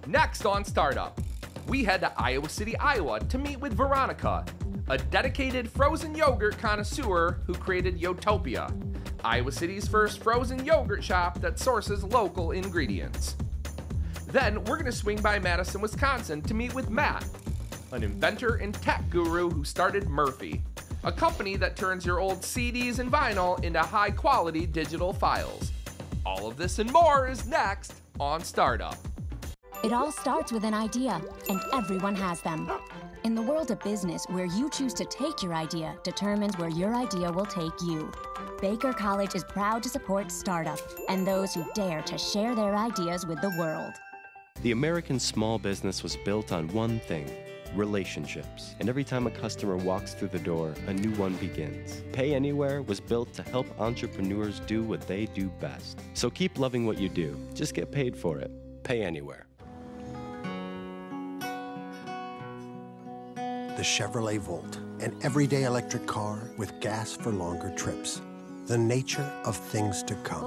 Next on Startup, we head to Iowa City, Iowa to meet with Veronica, a dedicated frozen yogurt connoisseur who created Yotopia, Iowa City's first frozen yogurt shop that sources local ingredients. Then we're going to swing by Madison, Wisconsin to meet with Matt, an inventor and tech guru who started Murfie, a company that turns your old CDs and vinyl into high-quality digital files. All of this and more is next on Startup. It all starts with an idea, and everyone has them. In the world of business, where you choose to take your idea determines where your idea will take you. Baker College is proud to support Startup and those who dare to share their ideas with the world. The American small business was built on one thing: relationships. And every time a customer walks through the door, a new one begins. Pay Anywhere was built to help entrepreneurs do what they do best. So keep loving what you do. Just get paid for it. Pay Anywhere. The Chevrolet Volt, an everyday electric car with gas for longer trips. The nature of things to come.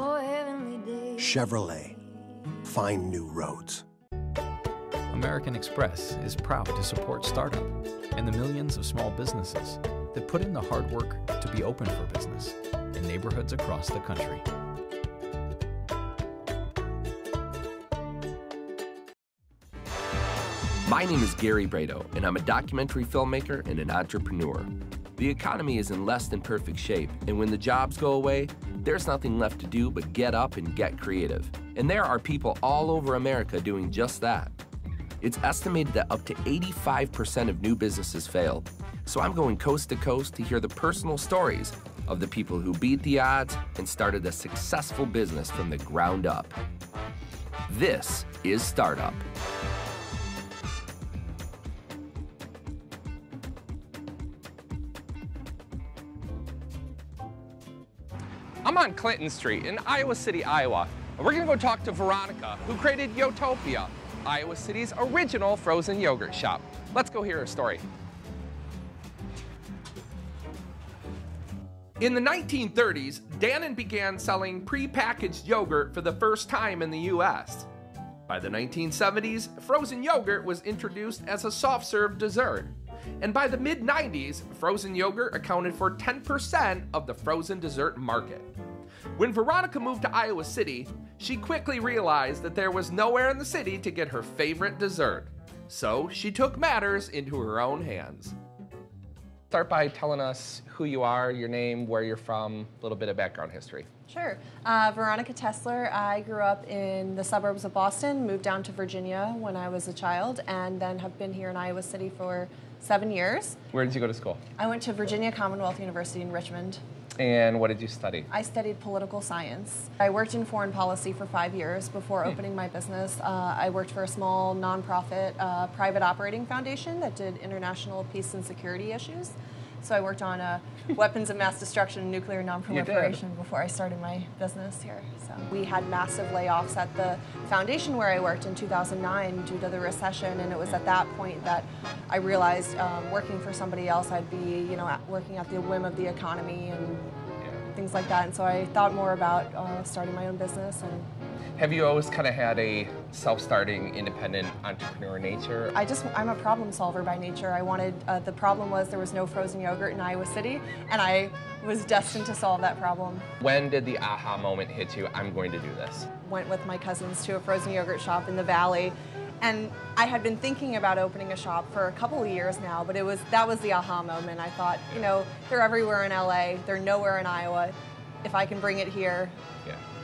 Chevrolet, find new roads. American Express is proud to support Startup and the millions of small businesses that put in the hard work to be open for business in neighborhoods across the country. My name is Gary Brado, and I'm a documentary filmmaker and an entrepreneur. The economy is in less than perfect shape, and when the jobs go away, there's nothing left to do but get up and get creative. And there are people all over America doing just that. It's estimated that up to 85% of new businesses fail. So I'm going coast to coast to hear the personal stories of the people who beat the odds and started a successful business from the ground up. This is Startup. I'm on Clinton Street in Iowa City, Iowa. And we're gonna go talk to Veronica, who created Yotopia, Iowa City's original frozen yogurt shop. Let's go hear her story. In the 1930s, Dannon began selling pre-packaged yogurt for the first time in the US. By the 1970s, frozen yogurt was introduced as a soft-serve dessert. And by the mid-90s, frozen yogurt accounted for 10% of the frozen dessert market. When Veronica moved to Iowa City, she quickly realized that there was nowhere in the city to get her favorite dessert. So she took matters into her own hands. Start by telling us who you are, your name, where you're from, a little bit of background history. Sure. Veronica Tessler. I grew up in the suburbs of Boston, moved down to Virginia when I was a child, and then have been here in Iowa City for 7 years. Where did you go to school? I went to Virginia Commonwealth University in Richmond. And what did you study? I studied political science. I worked in foreign policy for 5 years before opening my business. I worked for a small nonprofit private operating foundation that did international peace and security issues. So I worked on weapons of mass destruction and nuclear nonproliferation before I started my business here. So we had massive layoffs at the foundation where I worked in 2009 due to the recession, and it was at that point that I realized working for somebody else, I'd be, working at the whim of the economy and things like that. And so I thought more about starting my own business. And have you always kind of had a self-starting, independent entrepreneur nature? I'm a problem solver by nature. I wanted, the problem was there was no frozen yogurt in Iowa City, and I was destined to solve that problem. When did the aha moment hit you, I'm going to do this? Went with my cousins to a frozen yogurt shop in the Valley, and I had been thinking about opening a shop for a couple of years now, but that was the aha moment. I thought, they're everywhere in LA, they're nowhere in Iowa. If I can bring it here,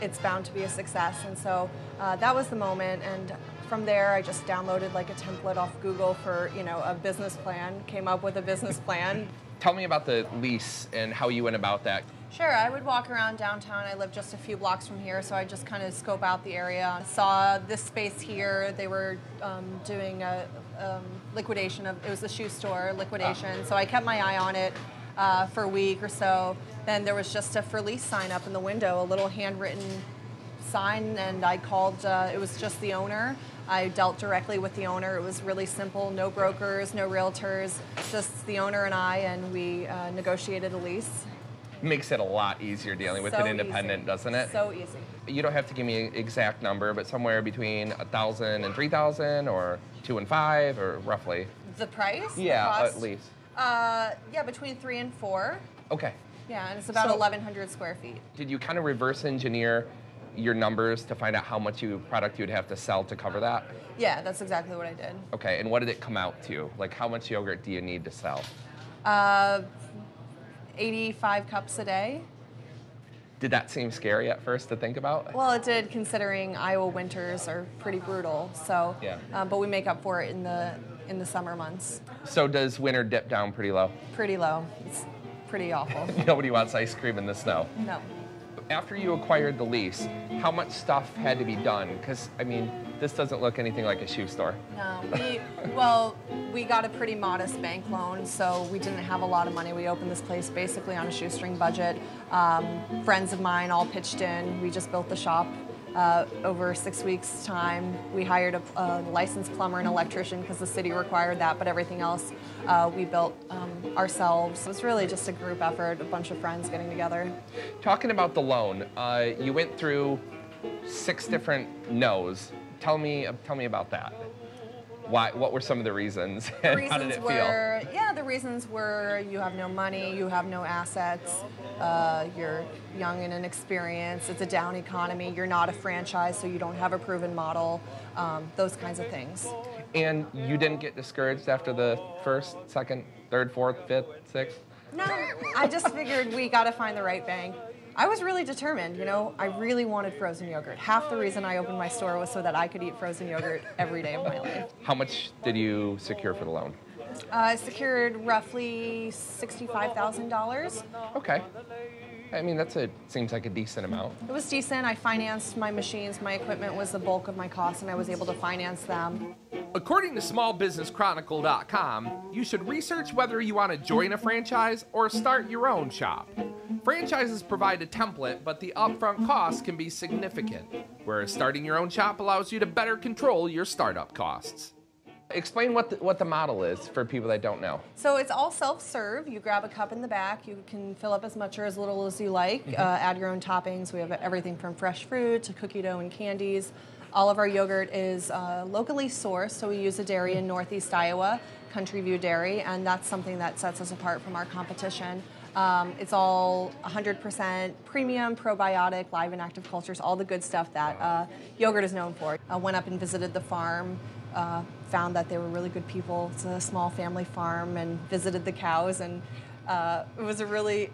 it's bound to be a success. And so that was the moment, and from there I just downloaded like a template off Google for a business plan, came up with a business plan. Tell me about the lease and how you went about that. Sure, I would walk around downtown. I live just a few blocks from here, so I just kind of scope out the area. Saw this space here. They were doing a liquidation it was a shoe store liquidation, so I kept my eye on it for a week or so. Then there was just a for lease sign up in the window, a little handwritten sign, and I called, it was just the owner. I dealt directly with the owner. It was really simple, no brokers, no realtors, just the owner and I, and we negotiated a lease. Makes it a lot easier dealing with an independent, doesn't it? So easy. You don't have to give me an exact number, but somewhere between 1,000 and 3,000, or 2 and 5, or roughly. The price? Yeah, the cost? at least. Yeah, between 3 and 4. Okay. Yeah, and it's about 1,100 square feet. Did you kind of reverse engineer your numbers to find out how much product you'd have to sell to cover that? Yeah, that's exactly what I did. Okay, and what did it come out to? Like, how much yogurt do you need to sell? 85 cups a day. Did that seem scary at first to think about? Well, it did, considering Iowa winters are pretty brutal. So, yeah. But we make up for it in the summer months. So does winter dip down pretty low? Pretty low. It's pretty awful. Nobody wants ice cream in the snow. No. After you acquired the lease, how much stuff had to be done? Because, I mean, this doesn't look anything like a shoe store. No, we got a pretty modest bank loan, so we didn't have a lot of money. We opened this place basically on a shoestring budget. Friends of mine all pitched in. We just built the shop over 6 weeks' time. We hired a licensed plumber and electrician because the city required that, but everything else we built ourselves. It was really just a group effort, a bunch of friends getting together. Talking about the loan, you went through 6 different no's. Tell me about that. What were some of the reasons? And how did it feel? Yeah, the reasons were you have no money, you have no assets, you're young and inexperienced, it's a down economy, you're not a franchise, so you don't have a proven model, those kinds of things. And you didn't get discouraged after the first, second, third, fourth, fifth, sixth? No, I just figured we got to find the right bank. I was really determined, you know, I really wanted frozen yogurt. Half the reason I opened my store was so that I could eat frozen yogurt every day of my life. How much did you secure for the loan? I secured roughly $65,000. Okay. I mean, seems like a decent amount. It was decent. I financed my machines. My equipment was the bulk of my costs, and I was able to finance them. According to smallbusinesschronicle.com, you should research whether you want to join a franchise or start your own shop. Franchises provide a template, but the upfront costs can be significant, whereas starting your own shop allows you to better control your startup costs. Explain what the model is for people that don't know. So it's all self-serve. You grab a cup in the back. You can fill up as much or as little as you like. Add your own toppings. We have everything from fresh fruit to cookie dough and candies. All of our yogurt is locally sourced, so we use a dairy in Northeast Iowa, Country View Dairy, and that's something that sets us apart from our competition. It's all 100% premium, probiotic, live and active cultures, all the good stuff that yogurt is known for. I went up and visited the farm, found that they were really good people. It's a small family farm, and visited the cows, and it was a really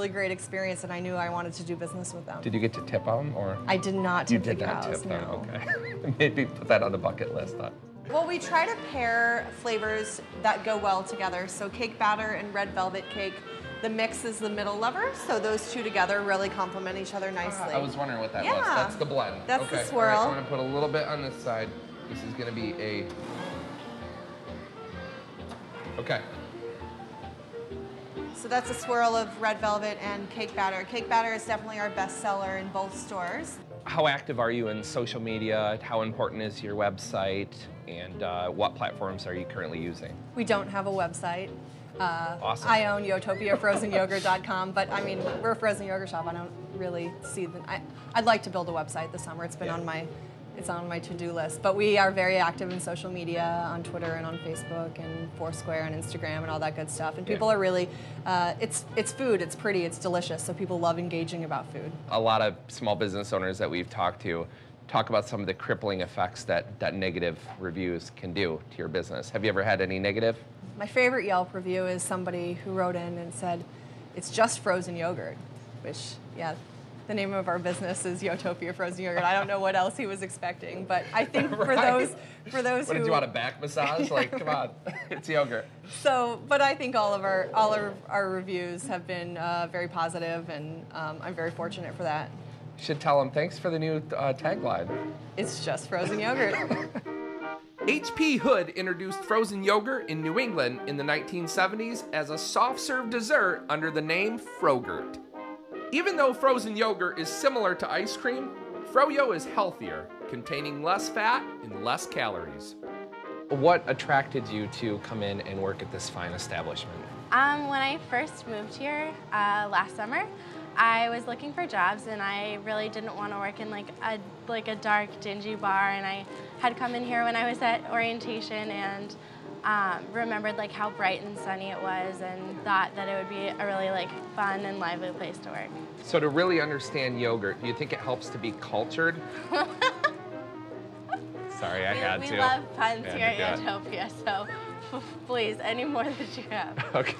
great experience, and I knew I wanted to do business with them. Did you get to tip them, or? I did not tip the cows. You did not tip them, no. okay. Maybe put that on the bucket list, huh? Well, we try to pair flavors that go well together. So cake batter and red velvet cake, the mix is the middle lever, so those two together really complement each other nicely. I was wondering what that was. That's the blend. That's the swirl. All right, I'm going to put a little bit on this side. This is going to be a... Okay. So that's a swirl of red velvet and cake batter. Cake batter is definitely our best seller in both stores. How active are you in social media? How important is your website? And what platforms are you currently using? We don't have a website. Awesome. I own Yotopia, frozennYogurt.com, but I mean, we're a frozen yogurt shop. I don't really see I'd like to build a website this summer. It's been on my to-do list. But we are very active in social media, on Twitter and on Facebook and Foursquare and Instagram and all that good stuff. And people are really, it's food, it's pretty, it's delicious, so people love engaging about food. A lot of small business owners that we've talked to talk about some of the crippling effects that negative reviews can do to your business. Have you ever had any negative? My favorite Yelp review is somebody who wrote in and said, "It's just frozen yogurt," which, yeah, the name of our business is Yotopia Frozen Yogurt. I don't know what else he was expecting, but I think for those what, who... Did you want a back massage? Like, come on, it's yogurt. So, but I think all of our reviews have been very positive, and I'm very fortunate for that. You should tell them thanks for the new tagline. It's just frozen yogurt. H.P. Hood introduced frozen yogurt in New England in the 1970s as a soft-serve dessert under the name Frogurt. Even though frozen yogurt is similar to ice cream, Froyo is healthier, containing less fat and less calories. What attracted you to come in and work at this fine establishment? When I first moved here last summer, I was looking for jobs, and I really didn't want to work in like a dark, dingy bar. And I had come in here when I was at orientation and remembered like how bright and sunny it was, and thought that it would be a really like fun and lively place to work. So to really understand yogurt, do you think it helps to be cultured? Sorry, I had to. We love puns here at Yotopia, so please, any more that you have. Okay.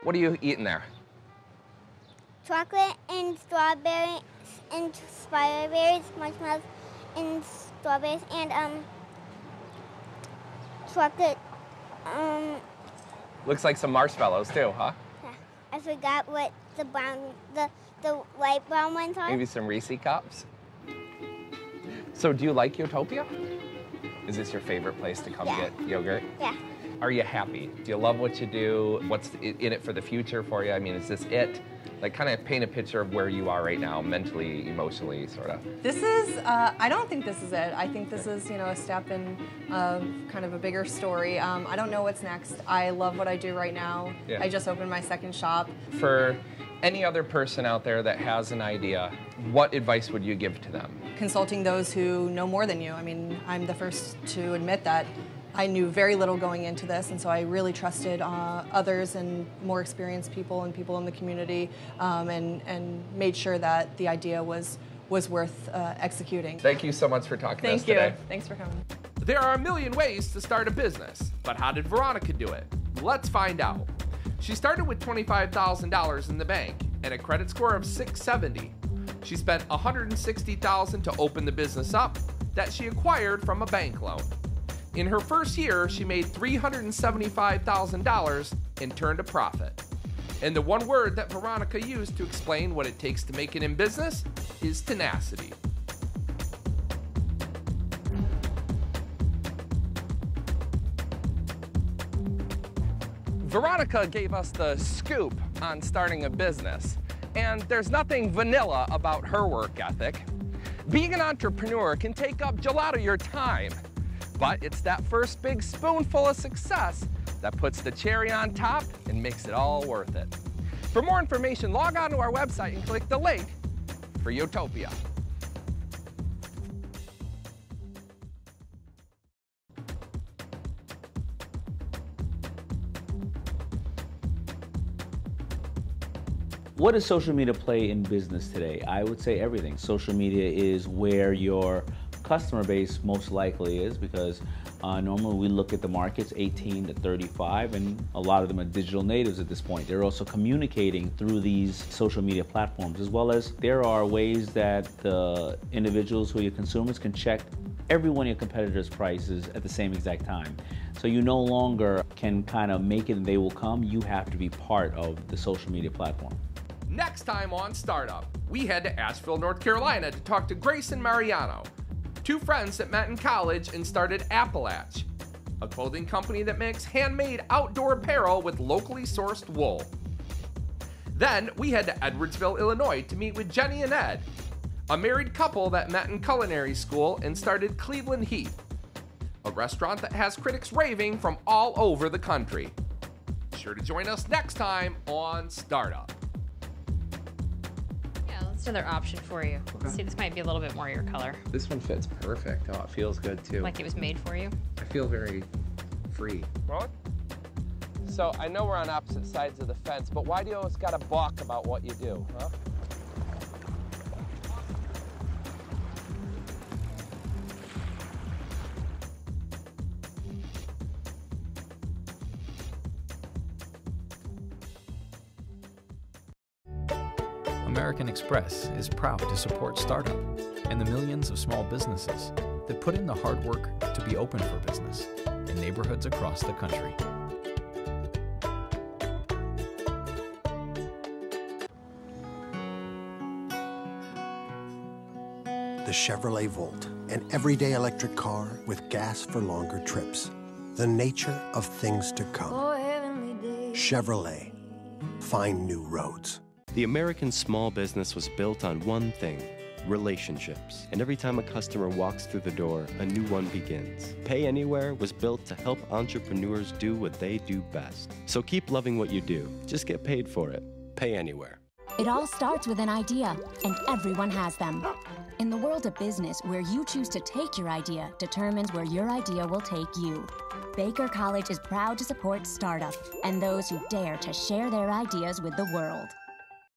What are you eating there? Chocolate and strawberries marshmallows and strawberries, and chocolate. Looks like some marshmallows too, huh? Yeah. I forgot what the light brown ones are. Maybe some Reese cups. So do you like Yotopia? Is this your favorite place to come get yogurt? Yeah. Are you happy? Do you love what you do? What's in it for the future for you? I mean, is this it? Like, kind of paint a picture of where you are right now, mentally, emotionally, sort of. This is, I don't think this is it. I think this is, you know, a step in kind of a bigger story. I don't know what's next. I love what I do right now. Yeah. I just opened my second shop. For any other person out there that has an idea, what advice would you give to them? Consulting those who know more than you. I mean, I'm the first to admit that I knew very little going into this, and so I really trusted others and more experienced people and people in the community, and made sure that the idea was worth executing. Thank you so much for talking to us today. Thank you. Thanks for coming. There are a million ways to start a business, but how did Veronica do it? Let's find out. She started with $25,000 in the bank and a credit score of 670. She spent $160,000 to open the business up that she acquired from a bank loan. In her first year, she made $375,000 and turned a profit. And the one word that Veronica used to explain what it takes to make it in business is tenacity. Veronica gave us the scoop on starting a business, and there's nothing vanilla about her work ethic. Being an entrepreneur can take up a lot of your time, but it's that first big spoonful of success that puts the cherry on top and makes it all worth it. For more information, log on to our website and click the link for Yotopia. What does social media play in business today? I would say everything. Social media is where your customer base most likely is, because normally we look at the markets 18 to 35, and a lot of them are digital natives at this point. They're also communicating through these social media platforms, as well as there are ways that the individuals who are your consumers can check every one of your competitors' prices at the same exact time. So you no longer can kind of make it and they will come. You have to be part of the social media platform. Next time on Startup, we head to Asheville, North Carolina to talk to Grace and Mariano, two friends that met in college and started Appalach, a clothing company that makes handmade outdoor apparel with locally sourced wool. Then we head to Edwardsville, Illinois to meet with Jenny and Ed, a married couple that met in culinary school and started Cleveland Heath, a restaurant that has critics raving from all over the country. Be sure to join us next time on Startup. Another option for you. Okay. See, this might be a little bit more your color. This one fits perfect. Oh, it feels good too. Like it was made for you? I feel very free. What? So I know we're on opposite sides of the fence, but why do you always gotta balk about what you do, huh? American Express is proud to support startup and the millions of small businesses that put in the hard work to be open for business in neighborhoods across the country. The Chevrolet Volt, an everyday electric car with gas for longer trips. The nature of things to come. Chevrolet, find new roads. The American small business was built on one thing: relationships. And every time a customer walks through the door, a new one begins. Pay Anywhere was built to help entrepreneurs do what they do best. So keep loving what you do. Just get paid for it. Pay Anywhere. It all starts with an idea, and everyone has them. In the world of business, where you choose to take your idea determines where your idea will take you. Baker College is proud to support startup and those who dare to share their ideas with the world.